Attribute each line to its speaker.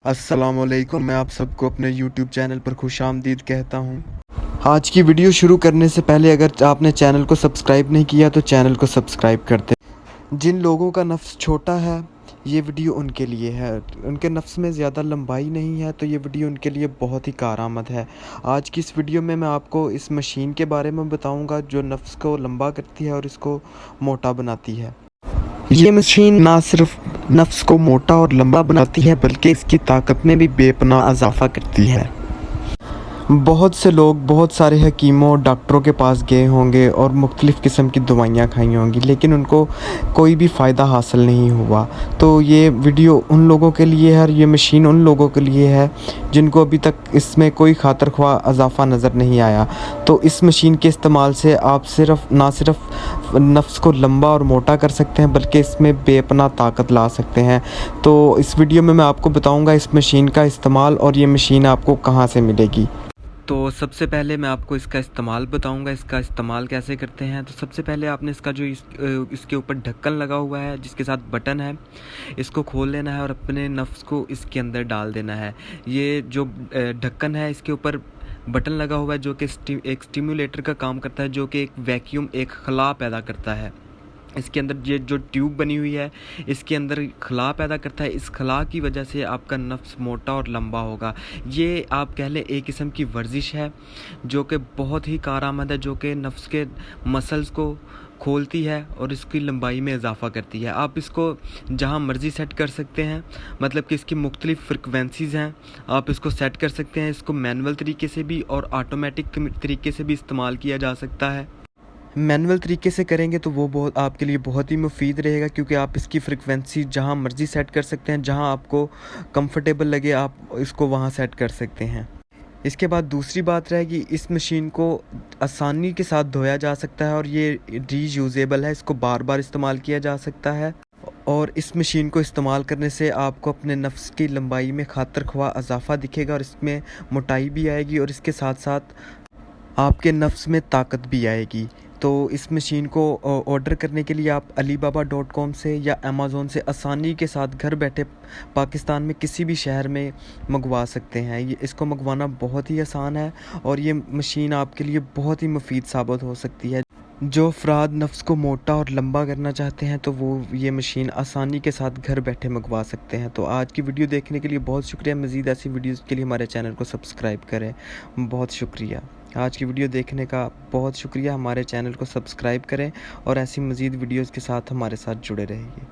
Speaker 1: अस्सलाम वालेकुम। मैं आप सबको अपने YouTube चैनल पर खुश आमदीद कहता हूँ। आज की वीडियो शुरू करने से पहले अगर आपने चैनल को सब्सक्राइब नहीं किया तो चैनल को सब्सक्राइब कर दें। जिन लोगों का नफ्स छोटा है ये वीडियो उनके लिए है, उनके नफ्स में ज़्यादा लंबाई नहीं है, तो ये वीडियो उनके लिए बहुत ही कारआमद है। आज की इस वीडियो में मैं आपको इस मशीन के बारे में बताऊँगा जो नफ्स को लंबा करती है और इसको मोटा बनाती है। ये मशीन ना सिर्फ नफ्स को मोटा और लंबा बनाती है बल्कि इसकी ताकत में भी बेपनाह इजाफा करती है। बहुत से लोग बहुत सारे हकीमों डॉक्टरों के पास गए होंगे और मुख्तलिफ़ किस्म की दवाइयाँ खाई होंगी लेकिन उनको कोई भी फ़ायदा हासिल नहीं हुआ। तो ये वीडियो उन लोगों के लिए है और ये मशीन उन लोगों के लिए है जिनको अभी तक इसमें कोई खातर ख्वाह इजाफा नज़र नहीं आया। तो इस मशीन के इस्तेमाल से आप ना सिर्फ नफ्स को लंबा और मोटा कर सकते हैं बल्कि इसमें बेपनाह ताकत ला सकते हैं। तो इस वीडियो में मैं आपको बताऊँगा इस मशीन का इस्तेमाल और ये मशीन आपको कहाँ से मिलेगी। तो सबसे पहले मैं आपको इसका इस्तेमाल बताऊंगा, इसका इस्तेमाल कैसे करते हैं। तो सबसे पहले आपने इसका जो इसके ऊपर ढक्कन लगा हुआ है जिसके साथ बटन है, इसको खोल लेना है और अपने नफ्स को इसके अंदर डाल देना है। ये जो ढक्कन है इसके ऊपर बटन लगा हुआ है जो कि एक स्टिम्युलेटर का काम करता है, जो कि एक वैक्यूम, एक खला पैदा करता है। इसके अंदर ये जो ट्यूब बनी हुई है इसके अंदर खला पैदा करता है। इस खला की वजह से आपका नफ्स मोटा और लंबा होगा। ये आप कह लें एक किस्म की वर्जिश है जो कि बहुत ही कारआमद है, जो कि नफ्स के मसल्स को खोलती है और इसकी लंबाई में इजाफा करती है। आप इसको जहाँ मर्ज़ी सेट कर सकते हैं, मतलब कि इसकी मुख्तलिफ़ फ्रिक्वेंसीज़ हैं, आप इसको सेट कर सकते हैं। इसको मैनुअल तरीके से भी और ऑटोमेटिक तरीके से भी इस्तेमाल किया जा सकता है। मैनुअल तरीके से करेंगे तो वो बहुत आपके लिए बहुत ही मुफीद रहेगा क्योंकि आप इसकी फ्रिक्वेंसी जहाँ मर्ज़ी सेट कर सकते हैं, जहाँ आपको कंफर्टेबल लगे आप इसको वहाँ सेट कर सकते हैं। इसके बाद दूसरी बात रहेगी, इस मशीन को आसानी के साथ धोया जा सकता है और ये रीयूजेबल है, इसको बार बार इस्तेमाल किया जा सकता है। और इस मशीन को इस्तेमाल करने से आपको अपने नफ्स की लंबाई में खातर ख्वाह इजाफा दिखेगा और इसमें मोटाई भी आएगी और इसके साथ साथ आपके नफ्स में ताकत भी आएगी। तो इस मशीन को ऑर्डर करने के लिए आप alibaba.com से या अमेज़न से आसानी के साथ घर बैठे पाकिस्तान में किसी भी शहर में मंगवा सकते हैं। ये इसको मंगवाना बहुत ही आसान है और ये मशीन आपके लिए बहुत ही मुफीद साबित हो सकती है। जो अफराद नफ्स को मोटा और लंबा करना चाहते हैं तो वो ये मशीन आसानी के साथ घर बैठे मंगवा सकते हैं। तो आज की वीडियो देखने के लिए बहुत शुक्रिया। मज़ीद ऐसी वीडियोज़ के लिए हमारे चैनल को सब्सक्राइब करें। बहुत शुक्रिया। आज की वीडियो देखने का बहुत शुक्रिया। हमारे चैनल को सब्सक्राइब करें और ऐसी मज़ीद वीडियोज़ के साथ हमारे साथ जुड़े रहिए।